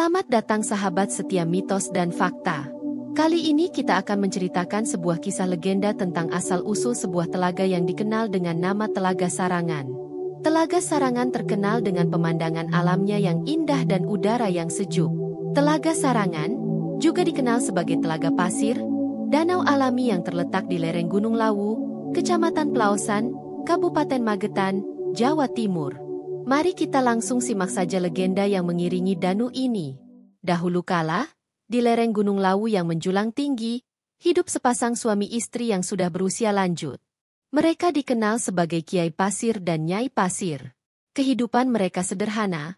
Selamat datang sahabat setia mitos dan fakta. Kali ini kita akan menceritakan sebuah kisah legenda tentang asal-usul sebuah telaga yang dikenal dengan nama Telaga Sarangan. Telaga Sarangan terkenal dengan pemandangan alamnya yang indah dan udara yang sejuk. Telaga Sarangan juga dikenal sebagai Telaga Pasir, danau alami yang terletak di lereng Gunung Lawu, Kecamatan Plaosan, Kabupaten Magetan, Jawa Timur. Mari kita langsung simak saja legenda yang mengiringi danau ini. Dahulu kala, di lereng Gunung Lawu yang menjulang tinggi, hidup sepasang suami istri yang sudah berusia lanjut. Mereka dikenal sebagai Kiai Pasir dan Nyai Pasir. Kehidupan mereka sederhana,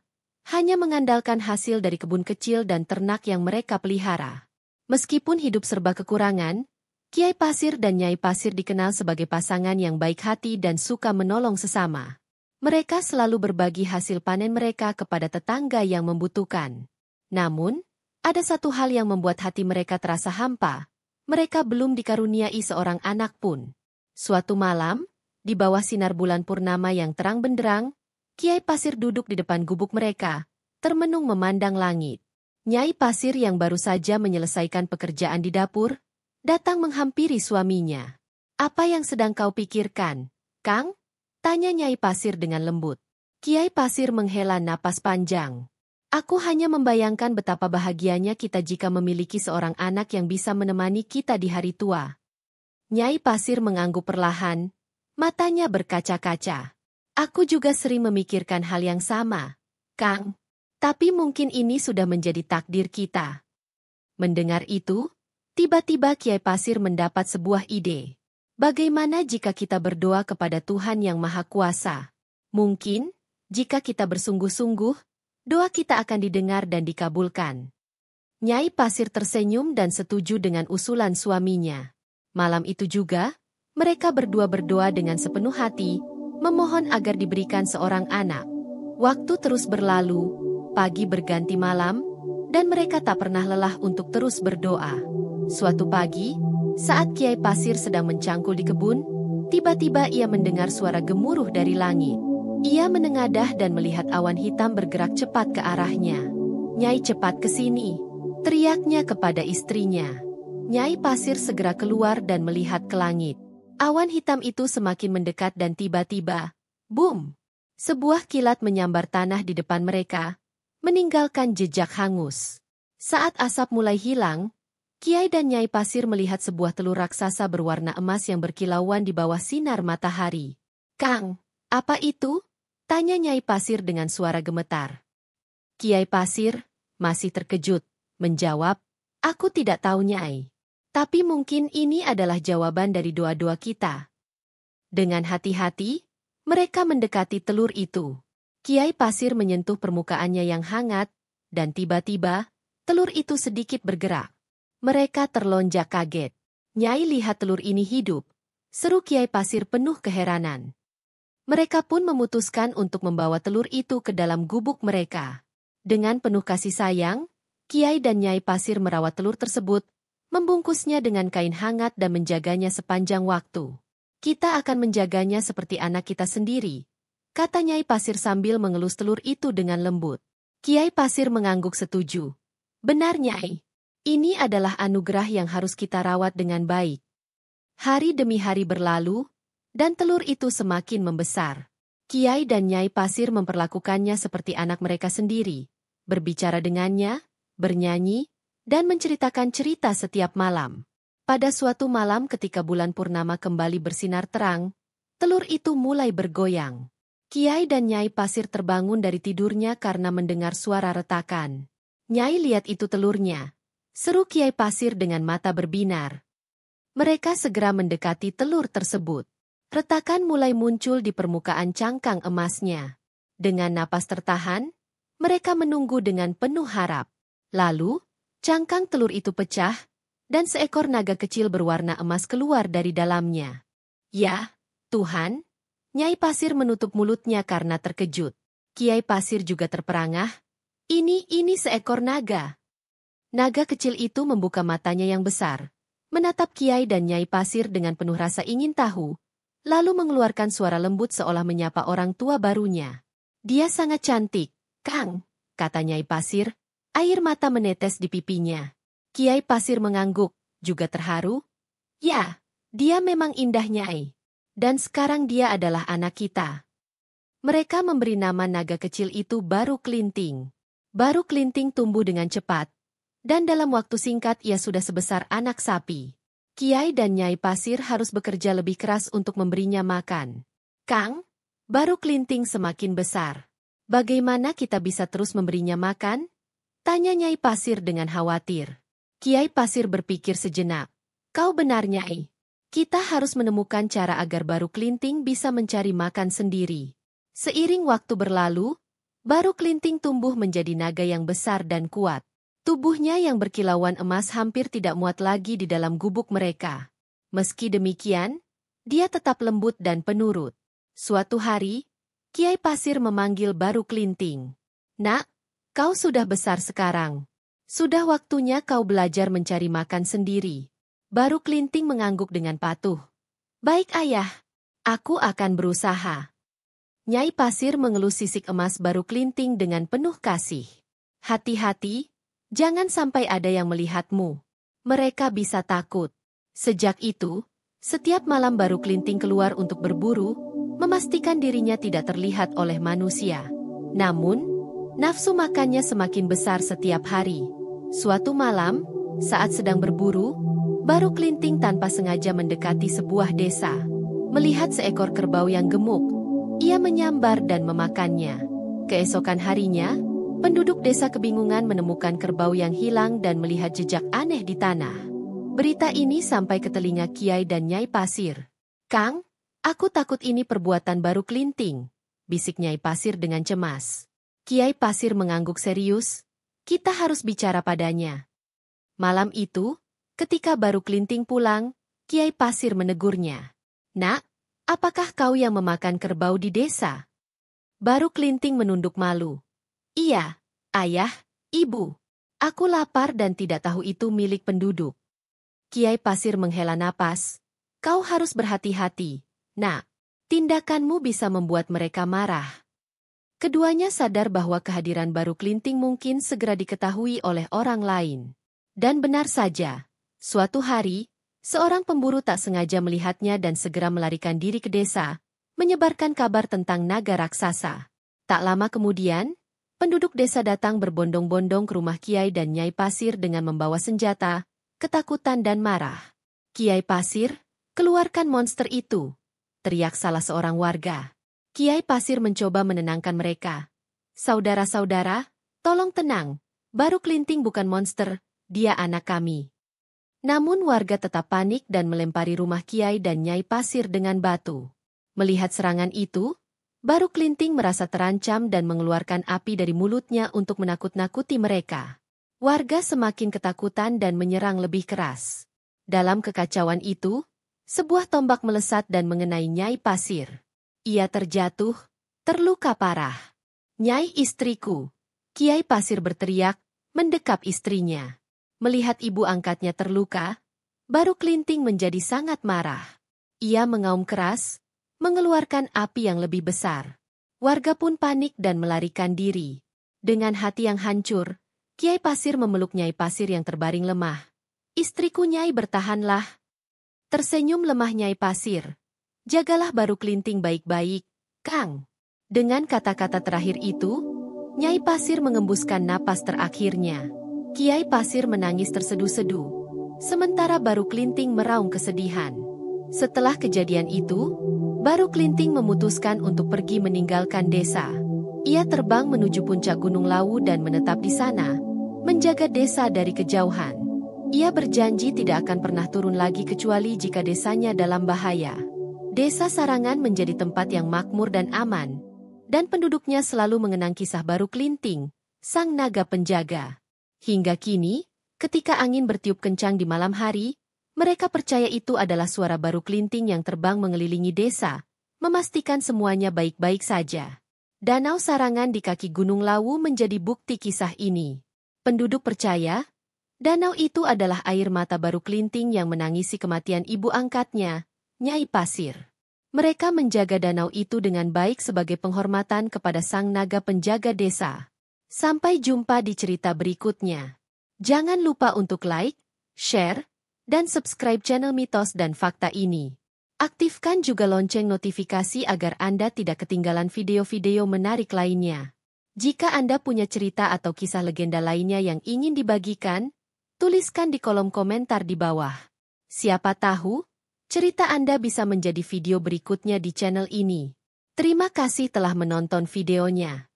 hanya mengandalkan hasil dari kebun kecil dan ternak yang mereka pelihara. Meskipun hidup serba kekurangan, Kiai Pasir dan Nyai Pasir dikenal sebagai pasangan yang baik hati dan suka menolong sesama. Mereka selalu berbagi hasil panen mereka kepada tetangga yang membutuhkan. Namun, ada satu hal yang membuat hati mereka terasa hampa. Mereka belum dikaruniai seorang anak pun. Suatu malam, di bawah sinar bulan purnama yang terang benderang, Kiai Pasir duduk di depan gubuk mereka, termenung memandang langit. Nyai Pasir yang baru saja menyelesaikan pekerjaan di dapur, datang menghampiri suaminya. "Apa yang sedang kau pikirkan, Kang?" tanya Nyai Pasir dengan lembut. Kiai Pasir menghela napas panjang. "Aku hanya membayangkan betapa bahagianya kita jika memiliki seorang anak yang bisa menemani kita di hari tua." Nyai Pasir mengangguk perlahan, matanya berkaca-kaca. "Aku juga sering memikirkan hal yang sama, Kang. Tapi mungkin ini sudah menjadi takdir kita." Mendengar itu, tiba-tiba Kiai Pasir mendapat sebuah ide. Bagaimana jika kita berdoa kepada Tuhan Yang Maha Kuasa? Mungkin, jika kita bersungguh-sungguh, doa kita akan didengar dan dikabulkan. Nyai Pasir tersenyum dan setuju dengan usulan suaminya. Malam itu juga, mereka berdua berdoa dengan sepenuh hati, memohon agar diberikan seorang anak. Waktu terus berlalu, pagi berganti malam, dan mereka tak pernah lelah untuk terus berdoa. Suatu pagi, saat Kiai Pasir sedang mencangkul di kebun, tiba-tiba ia mendengar suara gemuruh dari langit. Ia menengadah dan melihat awan hitam bergerak cepat ke arahnya. "Nyai, cepat ke sini!" teriaknya kepada istrinya. Nyai Pasir segera keluar dan melihat ke langit. Awan hitam itu semakin mendekat dan tiba-tiba, boom! Sebuah kilat menyambar tanah di depan mereka, meninggalkan jejak hangus. Saat asap mulai hilang, Kiai dan Nyai Pasir melihat sebuah telur raksasa berwarna emas yang berkilauan di bawah sinar matahari. "Kang, apa itu?" tanya Nyai Pasir dengan suara gemetar. Kiai Pasir masih terkejut, menjawab, "Aku tidak tahu, Nyai. Tapi mungkin ini adalah jawaban dari doa-doa kita." Dengan hati-hati, mereka mendekati telur itu. Kiai Pasir menyentuh permukaannya yang hangat, dan tiba-tiba, telur itu sedikit bergerak. Mereka terlonjak kaget. "Nyai, lihat telur ini hidup!" seru Kiai Pasir penuh keheranan. Mereka pun memutuskan untuk membawa telur itu ke dalam gubuk mereka. Dengan penuh kasih sayang, Kiai dan Nyai Pasir merawat telur tersebut, membungkusnya dengan kain hangat dan menjaganya sepanjang waktu. "Kita akan menjaganya seperti anak kita sendiri," kata Nyai Pasir sambil mengelus telur itu dengan lembut. Kiai Pasir mengangguk setuju. "Benar, Nyai. Ini adalah anugerah yang harus kita rawat dengan baik." Hari demi hari berlalu, dan telur itu semakin membesar. Kiai dan Nyai Pasir memperlakukannya seperti anak mereka sendiri, berbicara dengannya, bernyanyi, dan menceritakan cerita setiap malam. Pada suatu malam ketika bulan purnama kembali bersinar terang, telur itu mulai bergoyang. Kiai dan Nyai Pasir terbangun dari tidurnya karena mendengar suara retakan. "Nyai, lihat itu telurnya!" seru Kiai Pasir dengan mata berbinar. Mereka segera mendekati telur tersebut. Retakan mulai muncul di permukaan cangkang emasnya. Dengan napas tertahan, mereka menunggu dengan penuh harap. Lalu, cangkang telur itu pecah, dan seekor naga kecil berwarna emas keluar dari dalamnya. "Ya, Tuhan!" Nyai Pasir menutup mulutnya karena terkejut. Kiai Pasir juga terperangah. Ini seekor naga." Naga kecil itu membuka matanya yang besar, menatap Kiai dan Nyai Pasir dengan penuh rasa ingin tahu, lalu mengeluarkan suara lembut seolah menyapa orang tua barunya. "Dia sangat cantik, Kang," kata Nyai Pasir. Air mata menetes di pipinya. Kiai Pasir mengangguk, juga terharu. Ya, dia memang indah Nyai. Dan sekarang dia adalah anak kita. Mereka memberi nama naga kecil itu Baru Kelinting. Baru Kelinting tumbuh dengan cepat. Dan dalam waktu singkat ia sudah sebesar anak sapi. Kiai dan Nyai Pasir harus bekerja lebih keras untuk memberinya makan. Kang, Baru Kelinting semakin besar. Bagaimana kita bisa terus memberinya makan? Tanya Nyai Pasir dengan khawatir. Kiai Pasir berpikir sejenak. Kau benar Nyai. Kita harus menemukan cara agar Baru Kelinting bisa mencari makan sendiri. Seiring waktu berlalu, Baru Kelinting tumbuh menjadi naga yang besar dan kuat. Tubuhnya yang berkilauan emas hampir tidak muat lagi di dalam gubuk mereka. Meski demikian, dia tetap lembut dan penurut. Suatu hari, Kiai Pasir memanggil Baru Kelinting. Nak, kau sudah besar sekarang. Sudah waktunya kau belajar mencari makan sendiri. Baru Kelinting mengangguk dengan patuh. Baik ayah, aku akan berusaha. Nyai Pasir mengelus sisik emas Baru Kelinting dengan penuh kasih. Hati-hati, jangan sampai ada yang melihatmu. Mereka bisa takut. Sejak itu, setiap malam Baru Kelinting keluar untuk berburu, memastikan dirinya tidak terlihat oleh manusia. Namun, nafsu makannya semakin besar setiap hari. Suatu malam, saat sedang berburu, Baru Kelinting tanpa sengaja mendekati sebuah desa. Melihat seekor kerbau yang gemuk, ia menyambar dan memakannya. Keesokan harinya, penduduk desa kebingungan menemukan kerbau yang hilang dan melihat jejak aneh di tanah. Berita ini sampai ke telinga Kiai dan Nyai Pasir. Kang, aku takut ini perbuatan Baru Kelinting, bisik Nyai Pasir dengan cemas. Kiai Pasir mengangguk serius, kita harus bicara padanya. Malam itu, ketika Baru Kelinting pulang, Kiai Pasir menegurnya. Nak, apakah kau yang memakan kerbau di desa? Baru Kelinting menunduk malu. Iya, ayah, ibu. Aku lapar dan tidak tahu itu milik penduduk. Kiai Pasir menghela napas. Kau harus berhati-hati, nak. Tindakanmu bisa membuat mereka marah. Keduanya sadar bahwa kehadiran Baru Kelinting mungkin segera diketahui oleh orang lain. Dan benar saja, suatu hari, seorang pemburu tak sengaja melihatnya dan segera melarikan diri ke desa, menyebarkan kabar tentang naga raksasa. Tak lama kemudian, penduduk desa datang berbondong-bondong ke rumah Kiai dan Nyai Pasir dengan membawa senjata, ketakutan dan marah. Kiai Pasir, keluarkan monster itu, teriak salah seorang warga. Kiai Pasir mencoba menenangkan mereka. Saudara-saudara, tolong tenang. Baru Kelinting bukan monster, dia anak kami. Namun warga tetap panik dan melempari rumah Kiai dan Nyai Pasir dengan batu. Melihat serangan itu, Baru Kelinting merasa terancam dan mengeluarkan api dari mulutnya untuk menakut-nakuti mereka. Warga semakin ketakutan dan menyerang lebih keras. Dalam kekacauan itu, sebuah tombak melesat dan mengenai Nyai Pasir. Ia terjatuh, terluka parah. Nyai istriku. Kiai Pasir berteriak, mendekap istrinya. Melihat ibu angkatnya terluka, Baru Kelinting menjadi sangat marah. Ia mengaum keras, mengeluarkan api yang lebih besar. Warga pun panik dan melarikan diri. Dengan hati yang hancur, Kiai Pasir memeluk Nyai Pasir yang terbaring lemah. Istriku Nyai, bertahanlah. Tersenyum lemah Nyai Pasir. Jagalah Baru Kelinting baik-baik, Kang. Dengan kata-kata terakhir itu, Nyai Pasir mengembuskan napas terakhirnya. Kiai Pasir menangis terseduh-seduh, sementara Baru Kelinting meraung kesedihan. Setelah kejadian itu, Baru Kelinting memutuskan untuk pergi meninggalkan desa. Ia terbang menuju puncak Gunung Lawu dan menetap di sana, menjaga desa dari kejauhan. Ia berjanji tidak akan pernah turun lagi kecuali jika desanya dalam bahaya. Desa Sarangan menjadi tempat yang makmur dan aman, dan penduduknya selalu mengenang kisah Baru Kelinting, sang naga penjaga. Hingga kini, ketika angin bertiup kencang di malam hari, mereka percaya itu adalah suara Baru Kelinting yang terbang mengelilingi desa, memastikan semuanya baik-baik saja. Danau Sarangan di kaki Gunung Lawu menjadi bukti kisah ini. Penduduk percaya, danau itu adalah air mata Baru Kelinting yang menangisi kematian ibu angkatnya, Nyai Pasir. Mereka menjaga danau itu dengan baik sebagai penghormatan kepada sang naga penjaga desa. Sampai jumpa di cerita berikutnya. Jangan lupa untuk like, share, dan subscribe channel Mitos dan Fakta ini. Aktifkan juga lonceng notifikasi agar Anda tidak ketinggalan video-video menarik lainnya. Jika Anda punya cerita atau kisah legenda lainnya yang ingin dibagikan, tuliskan di kolom komentar di bawah. Siapa tahu, cerita Anda bisa menjadi video berikutnya di channel ini. Terima kasih telah menonton videonya.